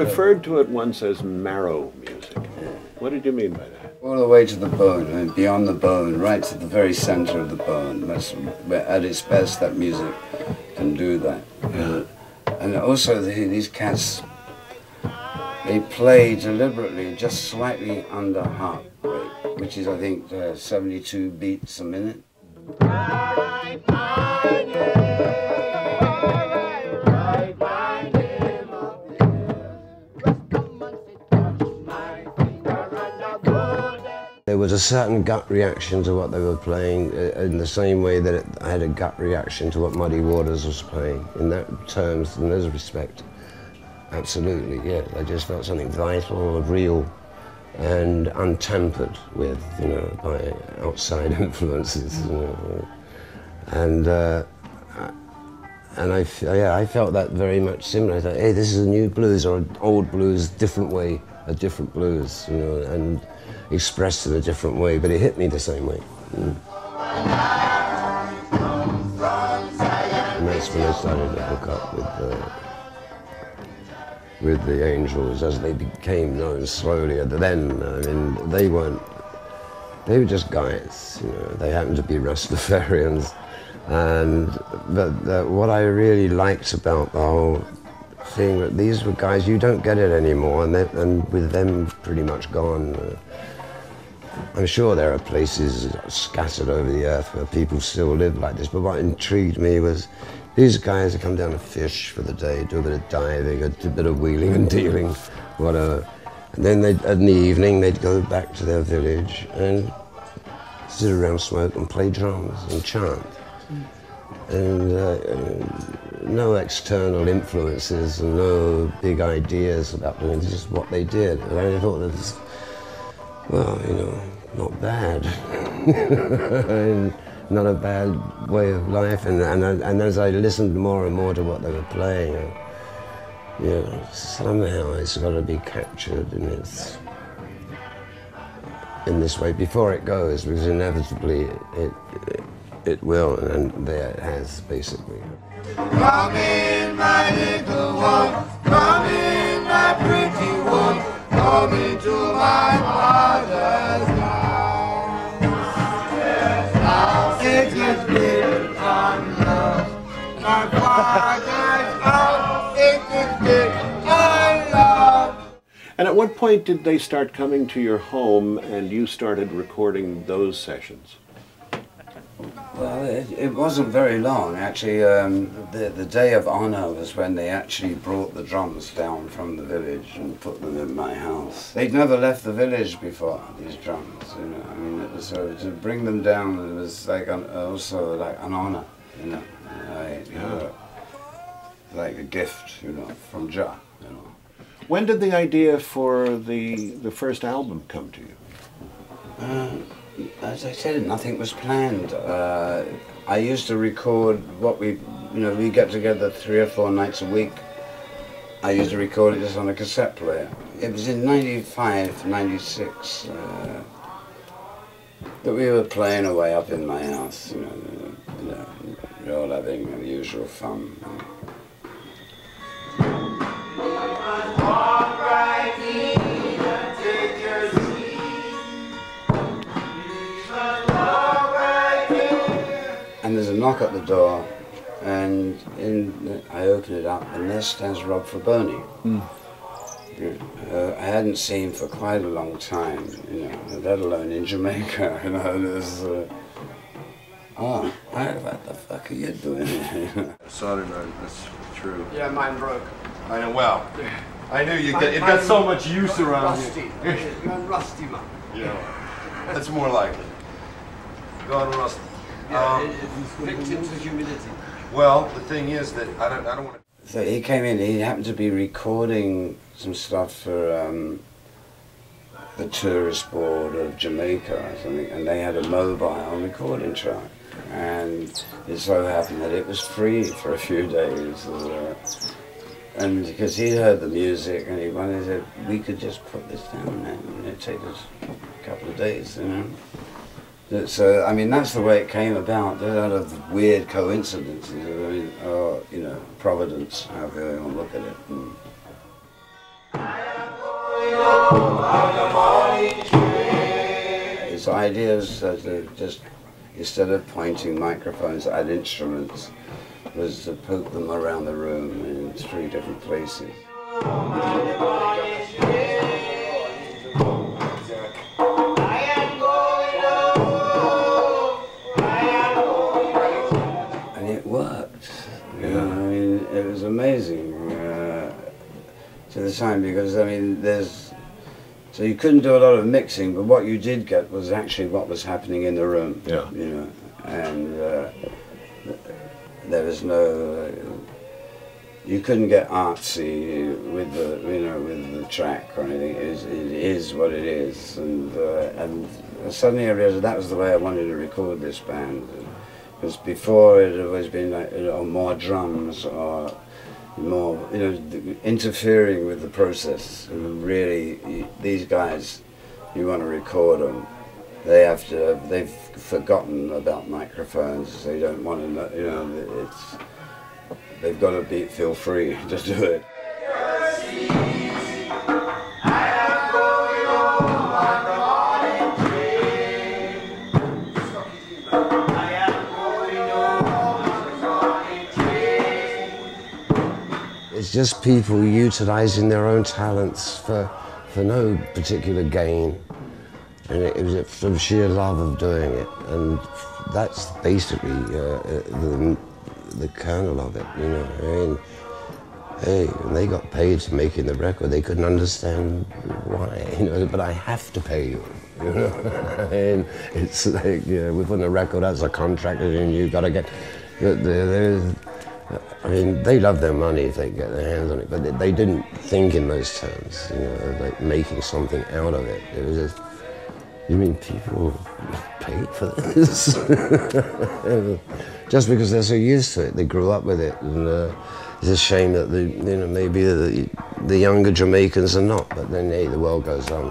referred to it once as marrow music. What did you mean by that? All the way to the bone, I mean, beyond the bone, right to the very center of the bone. That's, at its best, that music can do that. And also, these cats, they play deliberately just slightly under heart rate, which is, I think, 72 beats a minute. There was a certain gut reaction to what they were playing, in the same way that I had a gut reaction to what Muddy Waters was playing. In that terms, in those respects, absolutely, yeah. I just felt something vital, real, and untampered with, you know, by outside influences. You know. And I felt that very much similar. I thought, hey, this is a new blues or an old blues, different way, a different blues, you know, and expressed in a different way, but it hit me the same way. And that's when I started to hook up with the Angels as they became known slowly. Then, I mean, they were just guys, you know. They happened to be Rastafarians, but what I really liked about the whole thing, that these were guys, you don't get it anymore, and with them pretty much gone. I'm sure there are places scattered over the earth where people still live like this, but what intrigued me was these guys would come down to fish for the day, do a bit of diving, a bit of wheeling and dealing, whatever. And then in the evening they'd go back to their village and sit around, smoke and play drums and chant. And no external influences and no big ideas about doing it, just what they did. And I thought that was, well, you know, not bad. And not a bad way of life. And as I listened more and more to what they were playing, you know, somehow it's got to be captured in this way before it goes, because inevitably it will, and there it has, basically. Come in, my little one, come in, my pretty one, come into my mother's house. Yes, house it is built on love. My father's house it is built on love. And at what point did they start coming to your home and you started recording those sessions? Well, it wasn't very long, actually. The day of honor was when they actually brought the drums down from the village and put them in my house. They'd never left the village before, these drums, you know. I mean, it was, so to bring them down, it was like also like an honor, you know. Like a gift, you know, from Jah, you know. When did the idea for the first album come to you? As I said, nothing was planned. I used to record what we get together 3 or 4 nights a week. I used to record it just on a cassette player. It was in '95, '96 that we were playing away up in my house. You know, we were all having the usual fun. And there's a knock at the door, and I open it up, and there stands Rob Fraboni. I hadn't seen him for quite a long time, you know, let alone in Jamaica. You know, there's, what the fuck are you doing here? Solder night, that's true. Yeah, mine broke. I know, well, I knew it got so much use around rusty. here. You're rusty, man. Yeah, that's more likely. Gone rusty. Victims of humidity. Well, the thing is that I don't want to. So he came in, he happened to be recording some stuff for the tourist board of Jamaica or something, and they had a mobile recording track. And it so happened that it was free for a few days. And because he heard the music and he wanted to, we could just put this down and it'd take us a couple of days, you know. So, I mean, that's the way it came about, out of weird coincidences, I mean, or, you know, providence, however you want to look at it. His ideas to just, instead of pointing microphones at instruments, was to poke them around the room in 3 different places. And it worked. You know, I mean, it was amazing to the time, because I mean, so you couldn't do a lot of mixing, but what you did get was actually what was happening in the room. Yeah. You know, and there was no. You couldn't get artsy with the track or anything. It is what it is, and suddenly I realized that was the way I wanted to record this band. Because before it had always been like, more drums or more, interfering with the process. And really, these guys, you want to record them, they've forgotten about microphones. They don't want to, they've got to feel free to do it. It's just people utilizing their own talents for no particular gain. And it was from sheer love of doing it. And that's basically the kernel of it, you know. I mean, hey, when they got paid for making the record, they couldn't understand why, but I have to pay you, And it's like, we're putting a record out as a contract, and you've got to get, I mean, they love their money if they get their hands on it, but they didn't think in those terms, like making something out of it. It was just, you mean people paid for this? Just because they're so used to it, they grew up with it, and it's a shame that maybe the younger Jamaicans are not. But then, hey, the world goes on,